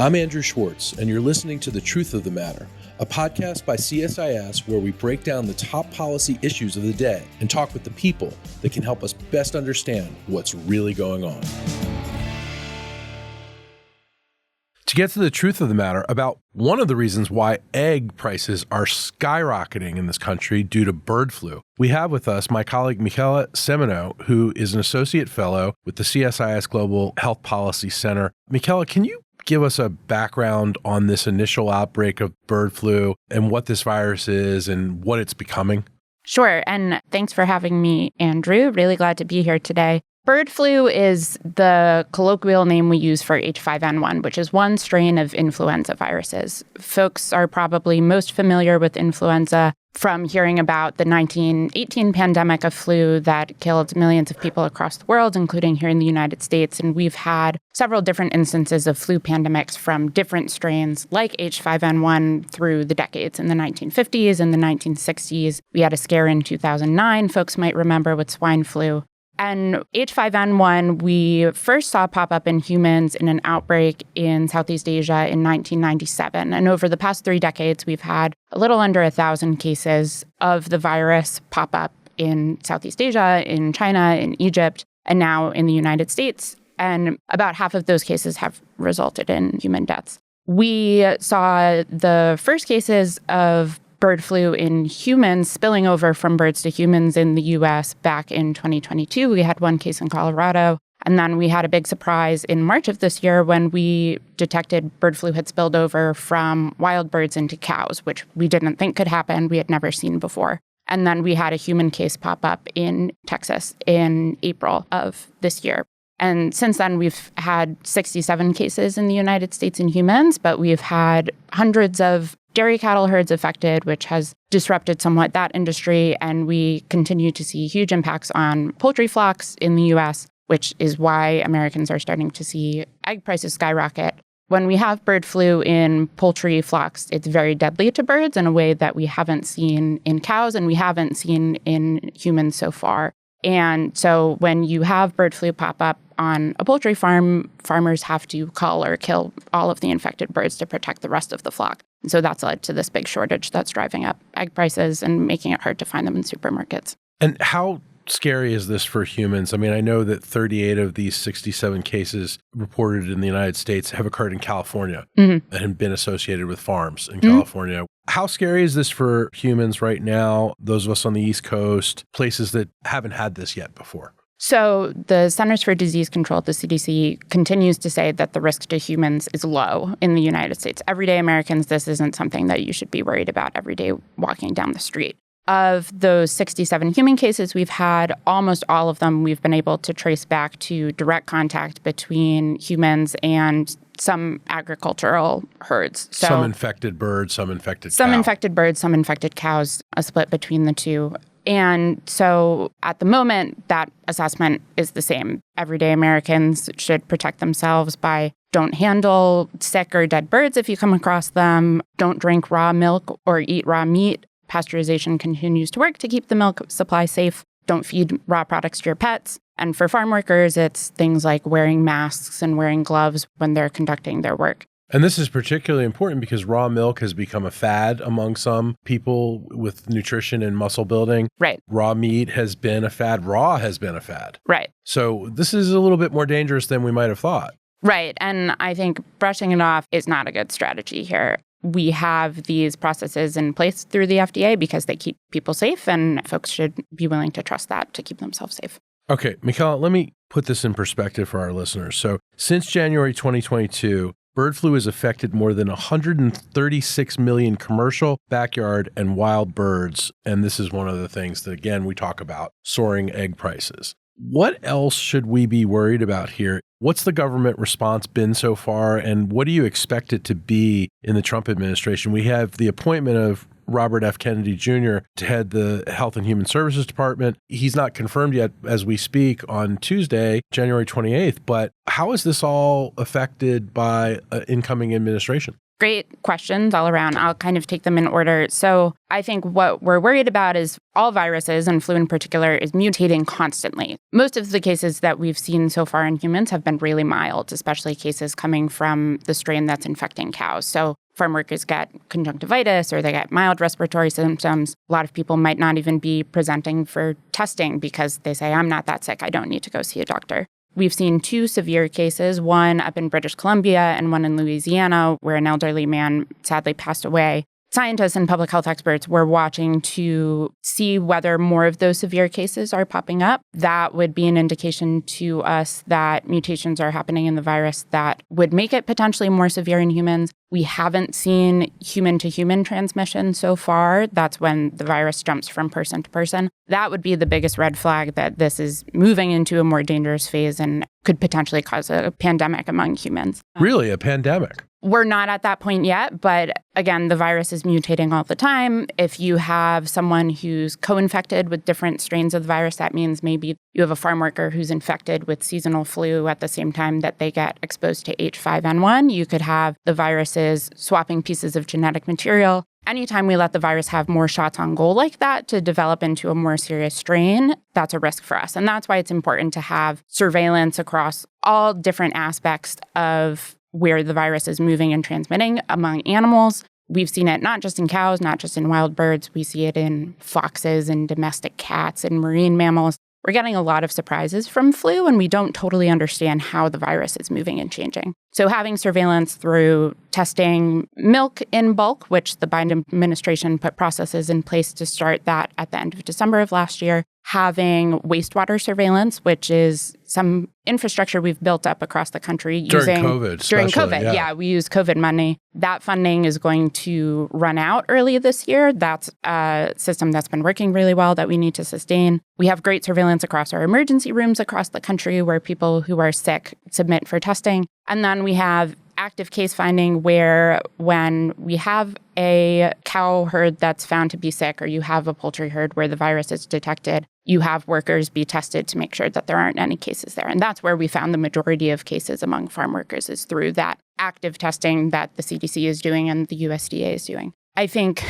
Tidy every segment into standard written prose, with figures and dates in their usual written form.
I'm Andrew Schwartz, and you're listening to The Truth of the Matter, a podcast by CSIS where we break down the top policy issues of the day and talk with the people that can help us best understand what's really going on. To get to the truth of the matter about one of the reasons why egg prices are skyrocketing in this country due to bird flu, we have with us my colleague Michaela Simoneau, who is an associate fellow with the CSIS Global Health Policy Center. Michaela, can you give us a background on this initial outbreak of bird flu and what this virus is and what it's becoming? Sure. And thanks for having me, Andrew. Really glad to be here today. Bird flu is the colloquial name we use for H5N1, which is one strain of influenza viruses. Folks are probably most familiar with influenza from hearing about the 1918 pandemic of flu that killed millions of people across the world, including here in the United States. And we've had several different instances of flu pandemics from different strains like H5N1 through the decades. In the 1950s and the 1960s, we had a scare in 2009, folks might remember, with swine flu. And H5N1, we first saw pop up in humans in an outbreak in Southeast Asia in 1997. And over the past 3 decades, we've had a little under 1,000 cases of the virus pop up in Southeast Asia, in China, in Egypt, and now in the United States. And about half of those cases have resulted in human deaths. We saw the first cases of bird flu in humans spilling over from birds to humans in the U.S. back in 2022. We had one case in Colorado. And then we had a big surprise in March of this year when we detected bird flu had spilled over from wild birds into cows, which we didn't think could happen. We had never seen before. And then we had a human case pop up in Texas in April of this year. And since then, we've had 67 cases in the United States in humans, but we've had hundreds of dairy cattle herds affected, which has disrupted somewhat that industry. And we continue to see huge impacts on poultry flocks in the U.S., which is why Americans are starting to see egg prices skyrocket. When we have bird flu in poultry flocks, it's very deadly to birds in a way that we haven't seen in cows and we haven't seen in humans so far. And so when you have bird flu pop up on a poultry farm, farmers have to cull or kill all of the infected birds to protect the rest of the flock. And so that's led to this big shortage that's driving up egg prices and making it hard to find them in supermarkets. And how scary is this for humans? I mean, I know that 38 of these 67 cases reported in the United States have occurred in California and have been associated with farms in California. How scary is this for humans right now, those of us on the East Coast, places that haven't had this yet before? So the Centers for Disease Control, the CDC, continues to say that the risk to humans is low in the United States. Everyday Americans, this isn't something that you should be worried about every day walking down the street. Of those 67 human cases we've had, almost all of them we've been able to trace back to direct contact between humans and some agricultural herds. So some infected birds, some infected Some cow. infected birds, some infected cows, a split between the two. And so at the moment, that assessment is the same. Everyday Americans should protect themselves by don't handle sick or dead birds if you come across them, don't drink raw milk or eat raw meat. Pasteurization continues to work to keep the milk supply safe. Don't feed raw products to your pets. And for farm workers, it's things like wearing masks and wearing gloves when they're conducting their work. And this is particularly important because raw milk has become a fad among some people with nutrition and muscle building. Right. Raw meat has been a fad. Raw has been a fad. Right. So this is a little bit more dangerous than we might have thought. Right. And I think brushing it off is not a good strategy here. We have these processes in place through the FDA because they keep people safe, and folks should be willing to trust that to keep themselves safe. Okay, Michaela, let me put this in perspective for our listeners. So since January 2022, bird flu has affected more than 136 million commercial, backyard, and wild birds. And this is one of the things that, again, we talk about, soaring egg prices. What else should we be worried about here? What's the government response been so far, and what do you expect it to be in the Trump administration? We have the appointment of Robert F. Kennedy Jr. to head the Health and Human Services Department. He's not confirmed yet as we speak on Tuesday, January 28th, but how is this all affected by an incoming administration? Great questions all around. I'll kind of take them in order. So I think what we're worried about is all viruses, and flu in particular, is mutating constantly. Most of the cases that we've seen so far in humans have been really mild, especially cases coming from the strain that's infecting cows. So farm workers get conjunctivitis or they get mild respiratory symptoms. A lot of people might not even be presenting for testing because they say, I'm not that sick. I don't need to go see a doctor. We've seen 2 severe cases, one up in British Columbia and one in Louisiana, where an elderly man sadly passed away. Scientists and public health experts were watching to see whether more of those severe cases are popping up. That would be an indication to us that mutations are happening in the virus that would make it potentially more severe in humans. We haven't seen human-to-human transmission so far. That's when the virus jumps from person to person. That would be the biggest red flag that this is moving into a more dangerous phase and could potentially cause a pandemic among humans. Really? A pandemic? We're not at that point yet, but again, the virus is mutating all the time. If you have someone who's co-infected with different strains of the virus, that means maybe you have a farm worker who's infected with seasonal flu at the same time that they get exposed to H5N1. You could have the viruses swapping pieces of genetic material. Anytime we let the virus have more shots on goal like that to develop into a more serious strain, that's a risk for us. And that's why it's important to have surveillance across all different aspects of where the virus is moving and transmitting among animals. We've seen it not just in cows, not just in wild birds. We see it in foxes and domestic cats and marine mammals. We're getting a lot of surprises from flu, and we don't totally understand how the virus is moving and changing. So having surveillance through testing milk in bulk, which the Biden administration put processes in place to start that at the end of December of last year, having wastewater surveillance, which is some infrastructure we've built up across the country during COVID. Yeah, we use COVID money. That funding is going to run out early this year. That's a system that's been working really well that we need to sustain. We have great surveillance across our emergency rooms across the country where people who are sick submit for testing. And then we have active case finding where when we have a cow herd that's found to be sick or you have a poultry herd where the virus is detected, you have workers be tested to make sure that there aren't any cases there. And that's where we found the majority of cases among farm workers is through that active testing that the CDC is doing and the USDA is doing. I think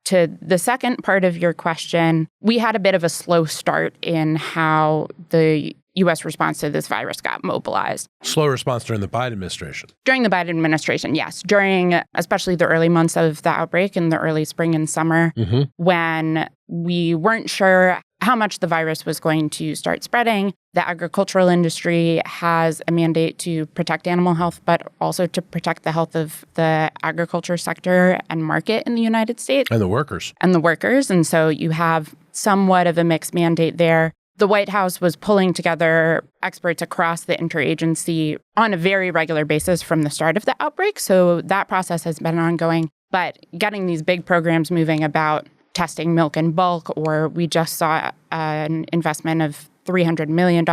to the second part of your question, we had a bit of a slow start in how the U.S. response to this virus got mobilized. Slow response during the Biden administration. During the Biden administration, yes. During especially the early months of the outbreak in the early spring and summer, when we weren't sure how much the virus was going to start spreading. The agricultural industry has a mandate to protect animal health, but also to protect the health of the agriculture sector and market in the United States. And the workers. And so you have somewhat of a mixed mandate there. The White House was pulling together experts across the interagency on a very regular basis from the start of the outbreak. So that process has been ongoing. But getting these big programs moving about testing milk in bulk, or we just saw an investment of $300 million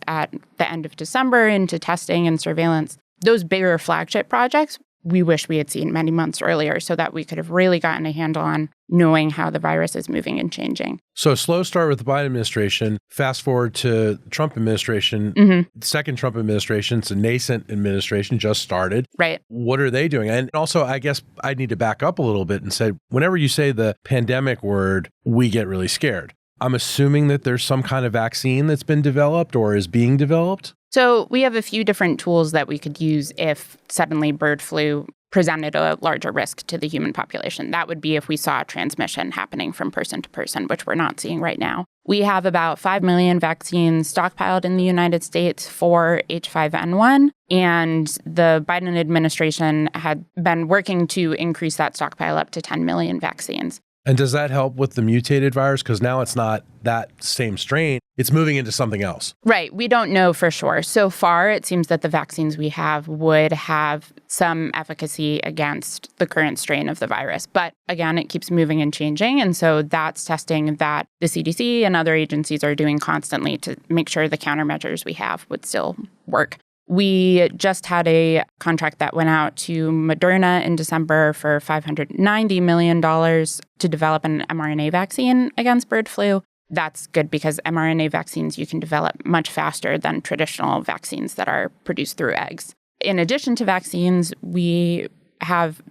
at the end of December into testing and surveillance. Those bigger flagship projects, we wish we had seen many months earlier so that we could have really gotten a handle on knowing how the virus is moving and changing. So a slow start with the Biden administration, fast forward to Trump administration, second Trump administration, it's a nascent administration, just started. Right. What are they doing? And also, I guess I need to back up a little bit and say, whenever you say the pandemic word, we get really scared. I'm assuming that there's some kind of vaccine that's been developed or is being developed? So we have a few different tools that we could use if suddenly bird flu presented a larger risk to the human population. That would be if we saw transmission happening from person to person, which we're not seeing right now. We have about 5 million vaccines stockpiled in the United States for H5N1, and the Biden administration had been working to increase that stockpile up to 10 million vaccines. And does that help with the mutated virus? Because now it's not that same strain. It's moving into something else. Right. We don't know for sure. So far, it seems that the vaccines we have would have some efficacy against the current strain of the virus. But again, it keeps moving and changing. And so that's testing that the CDC and other agencies are doing constantly to make sure the countermeasures we have would still work. We just had a contract that went out to Moderna in December for $590 million to develop an mRNA vaccine against bird flu. That's good because mRNA vaccines you can develop much faster than traditional vaccines that are produced through eggs. In addition to vaccines, we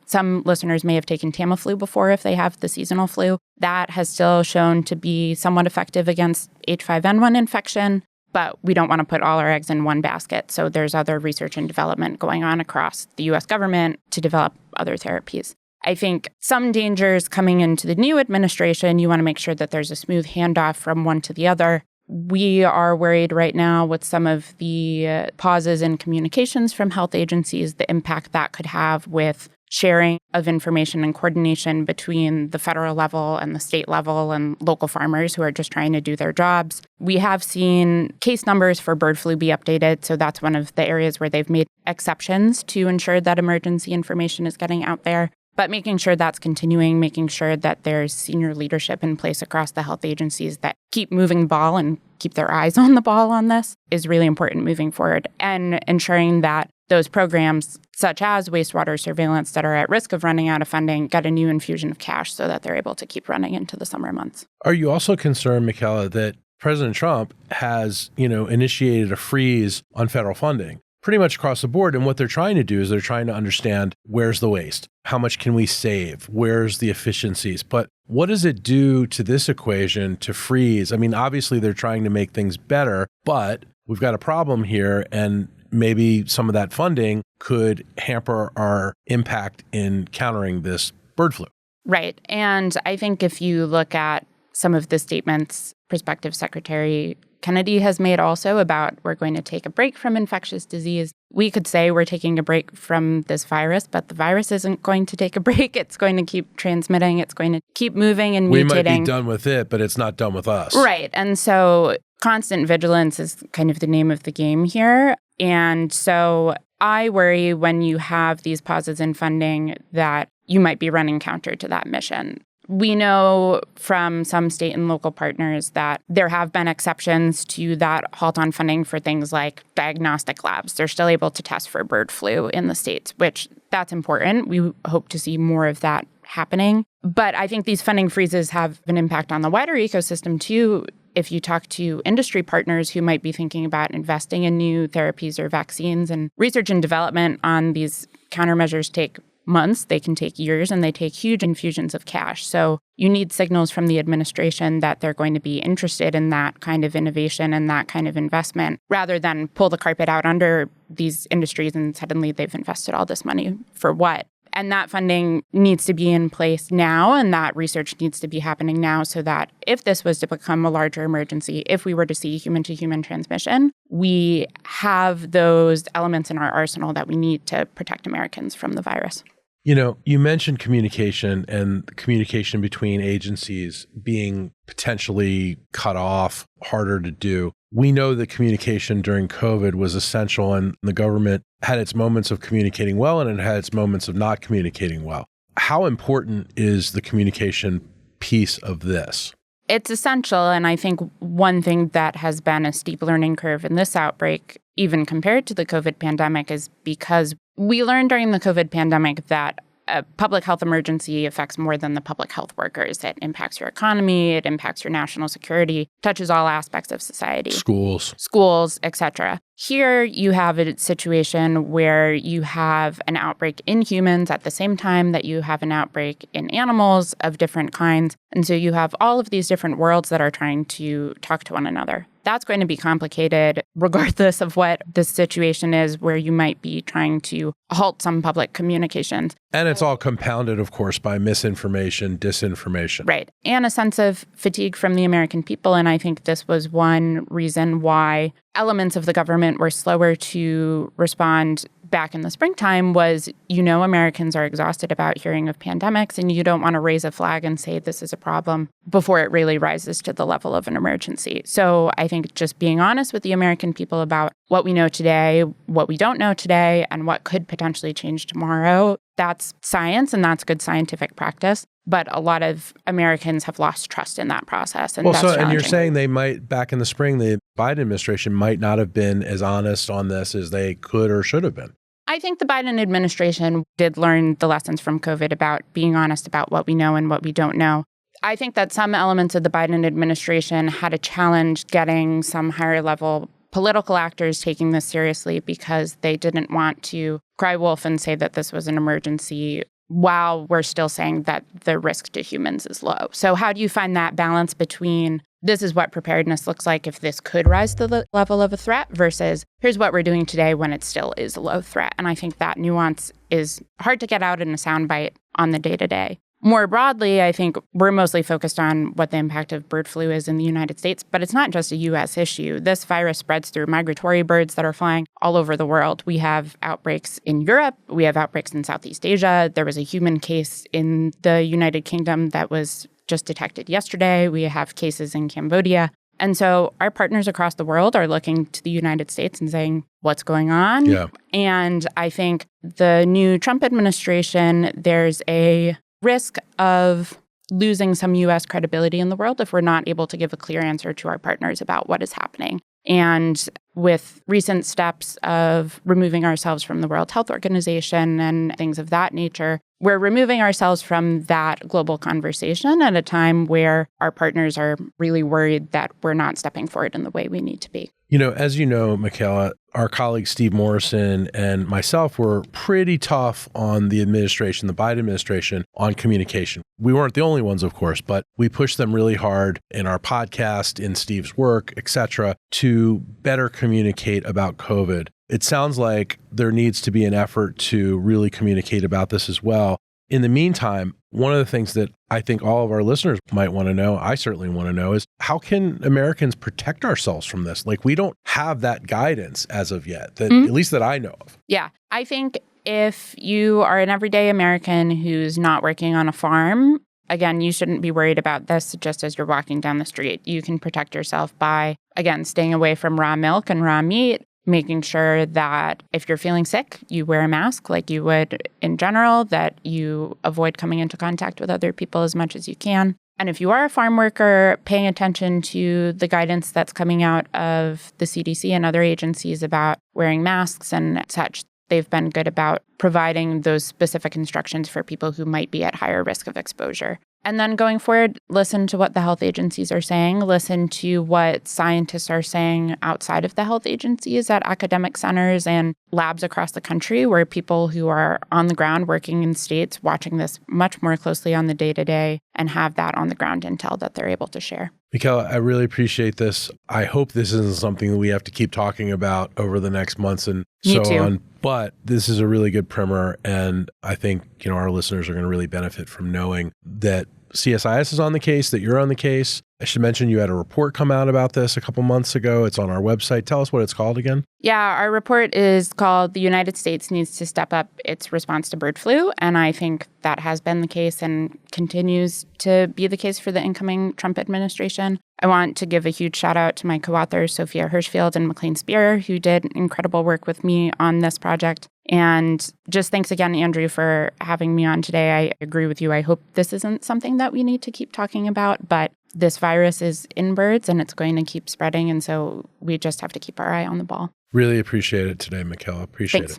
some listeners may have taken Tamiflu before if they have the seasonal flu. That has still shown to be somewhat effective against H5N1 infection, but we don't want to put all our eggs in one basket. So there's other research and development going on across the U.S. government to develop other therapies. I think some dangers coming into the new administration, you want to make sure that there's a smooth handoff from one to the other. We are worried right now with some of the pauses in communications from health agencies, the impact that could have with sharing of information and coordination between the federal level and the state level and local farmers who are just trying to do their jobs. We have seen case numbers for bird flu be updated, so that's one of the areas where they've made exceptions to ensure that emergency information is getting out there. But making sure that's continuing, making sure that there's senior leadership in place across the health agencies that keep moving the ball and keep their eyes on the ball on this is really important moving forward. And ensuring that those programs, such as wastewater surveillance that are at risk of running out of funding, get a new infusion of cash so that they're able to keep running into the summer months. Are you also concerned, Michaela, that President Trump has, initiated a freeze on federal funding pretty much across the board? And what they're trying to do is they're trying to understand, where's the waste? How much can we save? Where's the efficiencies? But what does it do to this equation to freeze? I mean, obviously they're trying to make things better, but we've got a problem here, and maybe some of that funding could hamper our impact in countering this bird flu. Right. And I think if you look at some of the statements prospective Secretary Kennedy has made also about we're going to take a break from infectious disease. We could say we're taking a break from this virus, but the virus isn't going to take a break. It's going to keep transmitting. It's going to keep moving and mutating. We might be done with it, but it's not done with us. Right. And so constant vigilance is kind of the name of the game here. And so I worry when you have these pauses in funding that you might be running counter to that mission. We know from some state and local partners that there have been exceptions to that halt on funding for things like diagnostic labs. They're still able to test for bird flu in the states, which that's important. We hope to see more of that happening. But I think these funding freezes have an impact on the wider ecosystem too. If you talk to industry partners who might be thinking about investing in new therapies or vaccines, and research and development on these countermeasures take months, they can take years, and they take huge infusions of cash. So you need signals from the administration that they're going to be interested in that kind of innovation and that kind of investment, rather than pull the carpet out under these industries and suddenly they've invested all this money for what? And that funding needs to be in place now, and that research needs to be happening now so that if this was to become a larger emergency, if we were to see human-to-human transmission, we have those elements in our arsenal that we need to protect Americans from the virus. You mentioned communication and communication between agencies being potentially cut off, harder to do. We know that communication during COVID was essential, and the government had its moments of communicating well and it had its moments of not communicating well. How important is the communication piece of this? It's essential, and I think one thing that has been a steep learning curve in this outbreak, even compared to the COVID pandemic, is because we learned during the COVID pandemic that a public health emergency affects more than the public health workers. It impacts your economy, it impacts your national security, touches all aspects of society. Schools, etc. Here you have a situation where you have an outbreak in humans at the same time that you have an outbreak in animals of different kinds. And so you have all of these different worlds that are trying to talk to one another. That's going to be complicated regardless of what the situation is where you might be trying to halt some public communications. And it's all compounded, of course, by misinformation, disinformation. Right. And a sense of fatigue from the American people. And I think this was one reason why elements of the government were slower to respond back in the springtime was, Americans are exhausted about hearing of pandemics, and you don't want to raise a flag and say this is a problem before it really rises to the level of an emergency. So I think just being honest with the American people about what we know today, what we don't know today, and what could potentially change tomorrow, that's science and that's good scientific practice. But a lot of Americans have lost trust in that process. And and you're saying they might, back in the spring, the Biden administration might not have been as honest on this as they could or should have been. I think the Biden administration did learn the lessons from COVID about being honest about what we know and what we don't know. I think that some elements of the Biden administration had a challenge getting some higher level political actors taking this seriously because they didn't want to cry wolf and say that this was an emergency while we're still saying that the risk to humans is low. So how do you find that balance between this is what preparedness looks like if this could rise to the level of a threat versus here's what we're doing today when it still is a low threat? And I think that nuance is hard to get out in a soundbite on the day-to-day. More broadly, I think we're mostly focused on what the impact of bird flu is in the United States, but it's not just a U.S. issue. This virus spreads through migratory birds that are flying all over the world. We have outbreaks in Europe. We have outbreaks in Southeast Asia. There was a human case in the United Kingdom that was just detected yesterday. We have cases in Cambodia. And so our partners across the world are looking to the United States and saying, what's going on? Yeah. And I think the new Trump administration, there's a risk of losing some U.S. credibility in the world if we're not able to give a clear answer to our partners about what is happening. And with recent steps of removing ourselves from the World Health Organization and things of that nature, we're removing ourselves from that global conversation at a time where our partners are really worried that we're not stepping forward in the way we need to be. As you know, Michaela, our colleague Steve Morrison and myself were pretty tough on the administration, the Biden administration, on communication. We weren't the only ones, of course, but we pushed them really hard in our podcast, in Steve's work, et cetera, to better communicate about COVID. It sounds like there needs to be an effort to really communicate about this as well. In the meantime, one of the things that I think all of our listeners might want to know, I certainly want to know, is how can Americans protect ourselves from this? Like, we don't have that guidance as of yet, at least that I know of. Yeah, I think if you are an everyday American who's not working on a farm, again, you shouldn't be worried about this just as you're walking down the street. You can protect yourself by, again, staying away from raw milk and raw meat, making sure that if you're feeling sick, you wear a mask like you would in general, that you avoid coming into contact with other people as much as you can. And if you are a farm worker, paying attention to the guidance that's coming out of the CDC and other agencies about wearing masks and such. They've been good about providing those specific instructions for people who might be at higher risk of exposure. And then going forward, listen to what the health agencies are saying, listen to what scientists are saying outside of the health agencies at academic centers and labs across the country, where people who are on the ground working in states watching this much more closely on the day-to-day and have that on the ground intel that they're able to share. Michaela, I really appreciate this. I hope this isn't something that we have to keep talking about over the next months and so on. But this is a really good primer, and I think our listeners are going to really benefit from knowing that CSIS is on the case, that you're on the case. I should mention you had a report come out about this a couple months ago. It's on our website. Tell us what it's called again. Yeah, our report is called The United States Needs to Step Up Its Response to Bird Flu. And I think that has been the case and continues to be the case for the incoming Trump administration. I want to give a huge shout out to my co-authors, Sophia Hirschfield and McLean Spear, who did incredible work with me on this project. And just thanks again, Andrew, for having me on today. I agree with you. I hope this isn't something that we need to keep talking about, but this virus is in birds and it's going to keep spreading. And so we just have to keep our eye on the ball. Really appreciate it today, Michaela. Appreciate it.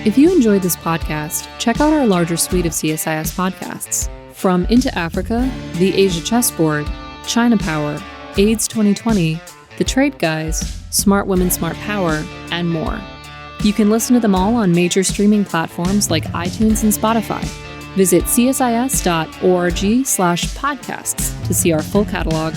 If you enjoyed this podcast, check out our larger suite of CSIS podcasts. From Into Africa, The Asia Chessboard, China Power, AIDS 2020, The Trade Guys, Smart Women, Smart Power, and more. You can listen to them all on major streaming platforms like iTunes and Spotify. Visit csis.org/podcasts to see our full catalog.